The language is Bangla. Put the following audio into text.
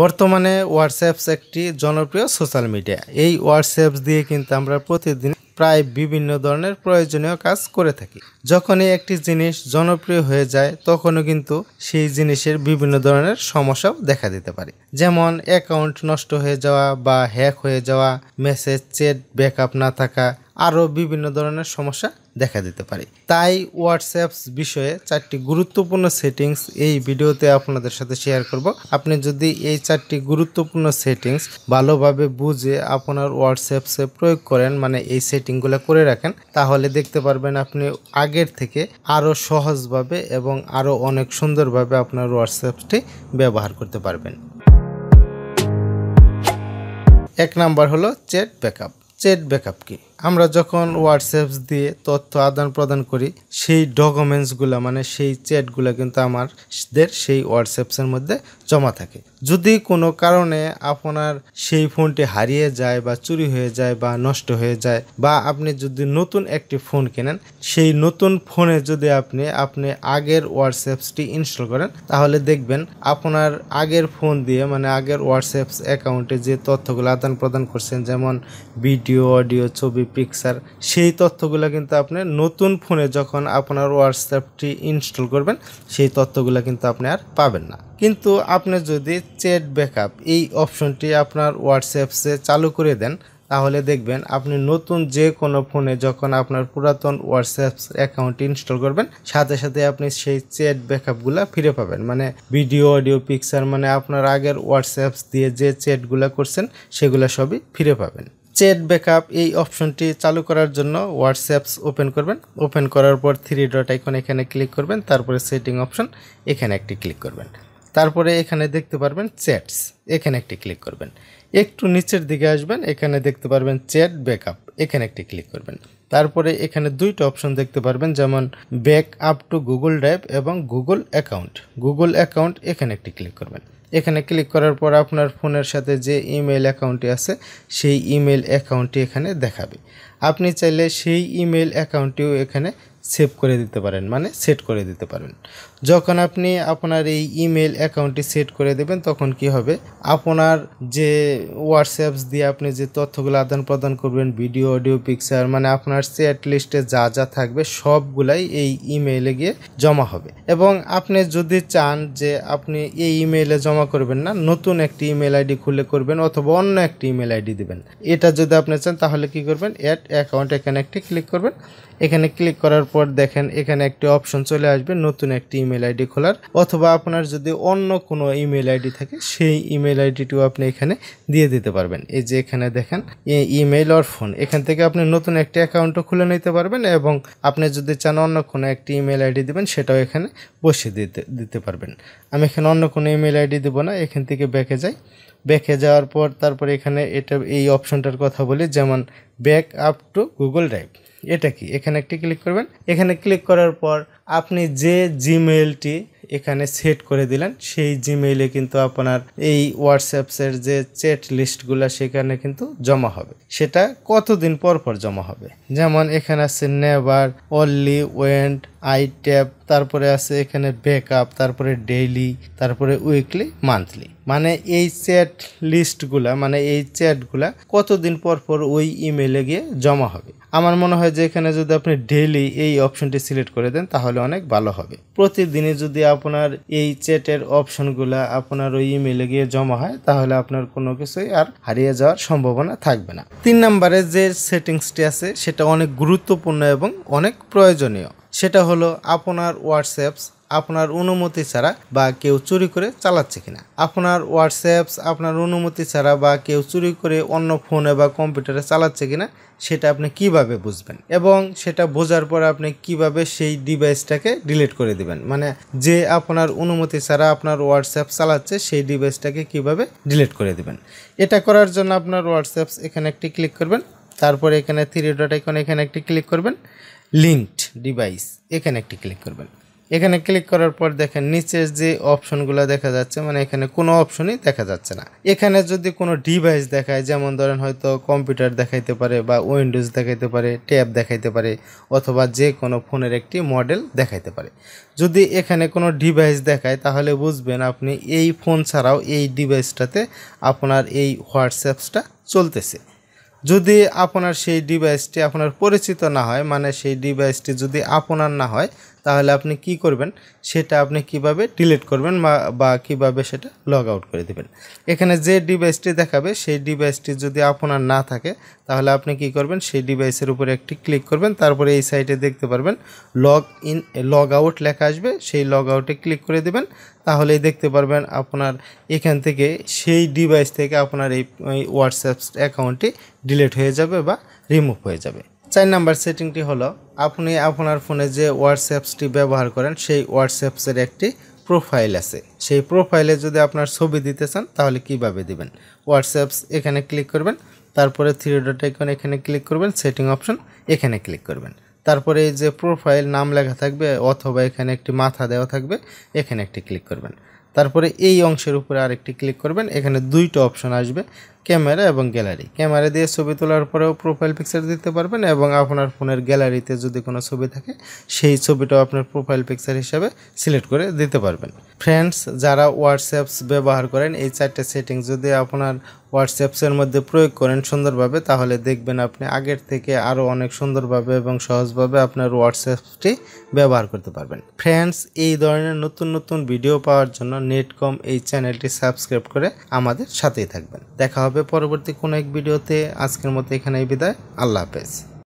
বর্তমানে হোয়াটসঅ্যাপ একটি জনপ্রিয় সোশ্যাল মিডিয়া। এই হোয়াটসঅ্যাপ দিয়ে কিন্তু আমরা প্রতিদিন প্রায় বিভিন্ন ধরনের প্রয়োজনীয় কাজ করে থাকি। যখনই একটি জিনিস জনপ্রিয় হয়ে যায় তখনও কিন্তু সেই জিনিসের বিভিন্ন ধরনের সমস্যাও দেখা দিতে পারে, যেমন অ্যাকাউন্ট নষ্ট হয়ে যাওয়া বা হ্যাক হয়ে যাওয়া, মেসেজ চ্যাট ব্যাকআপ না থাকা, আরও বিভিন্ন ধরনের সমস্যা দেখা দিতে পারে। তাই হোয়াটসঅ্যাপ বিষয়ে 4টি গুরুত্বপূর্ণ সেটিংস এই ভিডিওতে আপনাদের সাথে শেয়ার করব। আপনি যদি এই 4টি গুরুত্বপূর্ণ সেটিংস ভালোভাবে বুঝে আপনার হোয়াটসঅ্যাপসে প্রয়োগ করেন, মানে এই সেটিংগুলো করে রাখেন, তাহলে দেখতে পারবেন আপনি আগের থেকে আরও সহজভাবে এবং আরও অনেক সুন্দরভাবে আপনার হোয়াটসঅ্যাপটি ব্যবহার করতে পারবেন। 1 নাম্বার হলো চ্যাট ব্যাকআপ। চ্যাট ব্যাকআপ কি? আমরা যখন হোয়াটসঅ্যাপ দিয়ে তথ্য আদান প্রদান করি, সেই ডকুমেন্টসগুলো মানে সেই চ্যাটগুলো কিন্তু আমাদের সেই হোয়াটসঅ্যাপসের মধ্যে জমা থাকে। যদি কোনো কারণে আপনার সেই ফোনটি হারিয়ে যায় বা চুরি হয়ে যায় বা নষ্ট হয়ে যায়, বা আপনি যদি নতুন একটি ফোন কেনেন, সেই নতুন ফোনে যদি আপনি আগের হোয়াটসঅ্যাপসটি ইনস্টল করেন, তাহলে দেখবেন আপনার আগের ফোন দিয়ে মানে আগের হোয়াটসঅ্যাপ অ্যাকাউন্টে যে তথ্যগুলো আদান প্রদান করছেন, যেমন ভিডিও, অডিও, ছবি, পিকচার, সেই তথ্যগুলো কিন্তু আপনি নতুন ফোনে যখন আপনার হোয়াটসঅ্যাপটি ইনস্টল করবেন, সেই তথ্যগুলো কিন্তু আপনি আর পাবেন না। কিন্তু আপনি যদি চ্যাট ব্যাকআপ এই অপশনটি আপনার হোয়াটসঅ্যাপসে চালু করে দেন, তাহলে দেখবেন আপনি নতুন যে কোনো ফোনে যখন আপনার পুরাতন হোয়াটসঅ্যাপ অ্যাকাউন্ট ইনস্টল করবেন, সাথে সাথে আপনি সেই চ্যাট ব্যাকআপগুলো ফিরে পাবেন। মানে ভিডিও, অডিও, পিকচার, মানে আপনার আগের হোয়াটসঅ্যাপ দিয়ে যে চ্যাটগুলো করছেন সেগুলো সবই ফিরে পাবেন। চ্যাট ব্যাকআপ এই অপশনটি চালু করার জন্য হোয়াটসঅ্যাপস ওপেন করবেন। ওপেন করার পর 3 ডট আইকন এখানে ক্লিক করবেন, তারপরে সেটিং অপশন এখানে একটি ক্লিক করবেন। তারপরে এখানে দেখতে পারবেন চ্যাটস, এখানে একটি ক্লিক করবেন। একটু নিচের দিকে আসবেন, এখানে দেখতে পারবেন চ্যাট ব্যাকআপ, এখানে একটি ক্লিক করবেন। তারপরে এখানে 2টা অপশন দেখতে পারবেন, যেমন back up to Google drive এবং গুগল অ্যাকাউন্ট। গুগল অ্যাকাউন্ট এখানে একটি ক্লিক করবেন। এখানে ক্লিক করার পর আপনার ফোনের সাথে যে ইমেল অ্যাকাউন্টটি আছে সেই ইমেল অ্যাকাউন্টটি এখানে দেখাবে। আপনি চাইলে সেই ইমেল অ্যাকাউন্টটিও এখানে সেভ করে দিতে পারেন, মানে সেট করে দিতে পারেন। যখন আপনি আপনার এই ইমেল অ্যাকাউন্টটি সেট করে দেবেন, তখন কি হবে, আপনার যে হোয়াটসঅ্যাপস দিয়ে আপনি যে তথ্যগুলো আদান প্রদান করবেন, ভিডিও, অডিও, পিকচার, মানে আপনার চ্যাট লিস্টে যা যা থাকবে সবগুলাই এই ইমেইলে গিয়ে জমা হবে। এবং আপনি যদি চান যে আপনি এই ইমেইলে জমা করবেন না, নতুন একটি ইমেল আইডি খুলে করবেন অথবা অন্য একটি ইমেল আইডি দিবেন, এটা যদি আপনি চান তাহলে কি করবেন, অ্যাড অ্যাকাউন্ট এখানে একটি ক্লিক করবেন। এখানে ক্লিক করার পর দেখেন এখানে একটি অপশন চলে আসবে নতুন একটি ইমেল আইডি খোলার, অথবা আপনার যদি অন্য কোনো ইমেল আইডি থাকে সেই ইমেল আইডিটিও আপনি এখানে দিয়ে দিতে পারবেন। এই যে এখানে দেখেন ইমেল অর ফোন, এখান থেকে আপনি নতুন একটি অ্যাকাউন্টও খুলে নিতে পারবেন, এবং আপনি যদি চান অন্য কোনো একটি ইমেল আইডি দিবেন সেটাও এখানে বসিয়ে দিতে পারবেন। আমি এখানে অন্য কোনো ইমেল আইডি দেবো না, এখান থেকে ব্যাকে যাই। ব্যাকে যাওয়ার পর তারপরে এখানে এই অপশনটার কথা বলি, যেমন back up to Google drive. এটা কি? এখানে একটি ক্লিক করবেন। এখানে ক্লিক করার পর আপনি যে জিমেইলটি এখানে সেট করে দিলেন সেই জিমেইলে কিন্তু আপনার এই হোয়াটসঅ্যাপসের যে চ্যাট লিস্টগুলো সেখানে কিন্তু জমা হবে। সেটা কতদিন পর পর জমা হবে, যেমন এখানে আছে never, only, went, I tap, তারপরে আছে এখানে ব্যাকআপ, তারপরে ডেইলি, তারপরে উইকলি, মান্থলি। মানে এই চ্যাট লিস্টগুলা মানে এই চ্যাটগুলা কতদিন পর পর ওই ইমেইলে গিয়ে জমা হবে। আমার মনে হয় যে এখানে যদি আপনি ডেইলি এই অপশনটি সিলেক্ট করে দেন তাহলে অনেক ভালো হবে। প্রতিদিনই যদি আপনার এই চ্যাটের অপশনগুলা আপনার ওই ইমেইলে গিয়ে জমা হয় তাহলে আপনার কোনো কিছুই আর হারিয়ে যাওয়ার সম্ভাবনা থাকবে না। 3 নম্বরে যে সেটিংসটি আছে সেটা অনেক গুরুত্বপূর্ণ এবং অনেক প্রয়োজনীয়। সেটা হলো আপনার হোয়াটসঅ্যাপস আপনার অনুমতি ছাড়া বা কেউ চুরি করে চালাচ্ছে কিনা। আপনার হোয়াটসঅ্যাপস আপনার অনুমতি ছাড়া বা কেউ চুরি করে অন্য ফোনে বা কম্পিউটারে চালাচ্ছে কিনা সেটা আপনি কিভাবে বুঝবেন, এবং সেটা বোঝার পর আপনি কিভাবে সেই ডিভাইসটাকে ডিলিট করে দিবেন। মানে যে আপনার অনুমতি ছাড়া আপনার হোয়াটসঅ্যাপ চালাচ্ছে সেই ডিভাইসটাকে কিভাবে ডিলিট করে দিবেন। এটা করার জন্য আপনার হোয়াটসঅ্যাপস এখানে একটি ক্লিক করবেন, তারপরে এখানে 3 ডট আইকন এখানে একটি ক্লিক করবেন, লিঙ্কড ডিভাইস এখানে একটি ক্লিক করবেন। এখানে ক্লিক করার পর দেখেন নিচের যে অপশনগুলো দেখা যাচ্ছে মানে এখানে কোনো অপশনই দেখা যাচ্ছে না। এখানে যদি কোনো ডিভাইস দেখায়, যেমন ধরেন হয়তো কম্পিউটার দেখাইতে পারে বা উইন্ডোজ দেখাইতে পারে, ট্যাব দেখাইতে পারে, অথবা যে কোনো ফোনের একটি মডেল দেখাইতে পারে। যদি এখানে কোনো ডিভাইস দেখায় তাহলে বুঝবেন আপনি এই ফোন ছাড়াও এই ডিভাইসটাতে আপনার এই হোয়াটসঅ্যাপসটা চলতেছে। যদি আপনার সেই ডিভাইসটি আপনার পরিচিত না হয়, মানে সেই ডিভাইসটি যদি আপনার না হয়, তাহলে আপনি কি করবেন সেটা আপনি কিভাবে ডিলিট করবেন বা কিভাবে সেটা লগ আউট করে দেবেন। এখানে যে ডিভাইসটি দেখাবে সেই ডিভাইসটি যদি আপনার না থাকে তাহলে আপনি কি করবেন, সেই ডিভাইসের উপরে একটি ক্লিক করবেন, তারপরে এই সাইটে দেখতে পারবেন লগ আউট লেখা আসবে, সেই লগ আউটে ক্লিক করে দেবেন। তাহলেই দেখতে পারবেন আপনার এখান থেকে সেই ডিভাইস থেকে আপনার এই হোয়াটসঅ্যাপ অ্যাকাউন্টটি ডিলিট হয়ে যাবে বা রিমুভ হয়ে যাবে। 4 নাম্বার সেটিংটি হলো আপনি আপনার ফোনে যে হোয়াটসঅ্যাপসটি ব্যবহার করেন সেই হোয়াটসঅ্যাপসের একটি প্রোফাইল আছে। সেই প্রোফাইলে যদি আপনার ছবি দিতে চান তাহলে কিভাবে দিবেন, হোয়াটসঅ্যাপস এখানে ক্লিক করবেন, তারপরে থ্রি ডট আইকন এখানে ক্লিক করবেন, সেটিং অপশন এখানে ক্লিক করবেন, তারপরে এই যে প্রোফাইল নাম লেখা থাকবে অথবা এখানে একটি মাথা দেওয়া থাকবে, এখানে একটি ক্লিক করবেন, তারপরে এই অংশের উপরে আরেকটি ক্লিক করবেন। এখানে দুইটা অপশন আসবে, ক্যামেরা এবং গ্যালারি। ক্যামেরা দিয়ে ছবি তোলার পরেও প্রোফাইল পিকচার দিতে পারবেন এবং আপনার ফোনের গ্যালারিতে যদি কোনো ছবি থাকে সেই ছবিটাও আপনার প্রোফাইল পিকচার হিসাবে সিলেক্ট করে দিতে পারবেন। ফ্রেন্ডস, যারা হোয়াটসঅ্যাপস ব্যবহার করেন এই 4টে সেটিং যদি আপনার হোয়াটসঅ্যাপসের মধ্যে প্রয়োগ করেন সুন্দরভাবে, তাহলে দেখবেন আপনি আগের থেকে আরও অনেক সুন্দরভাবে এবং সহজভাবে আপনার হোয়াটসঅ্যাপটি ব্যবহার করতে পারবেন। ফ্রেন্ডস, এই ধরনের নতুন নতুন ভিডিও পাওয়ার জন্য নেটকম এই চ্যানেলটি সাবস্ক্রাইব করে আমাদের সাথেই থাকবেন। দেখা হবে পরবর্তী কোনো এক ভিডিওতে। আজকের মতো এখানেই বিদায়। আল্লাহ হাফেজ।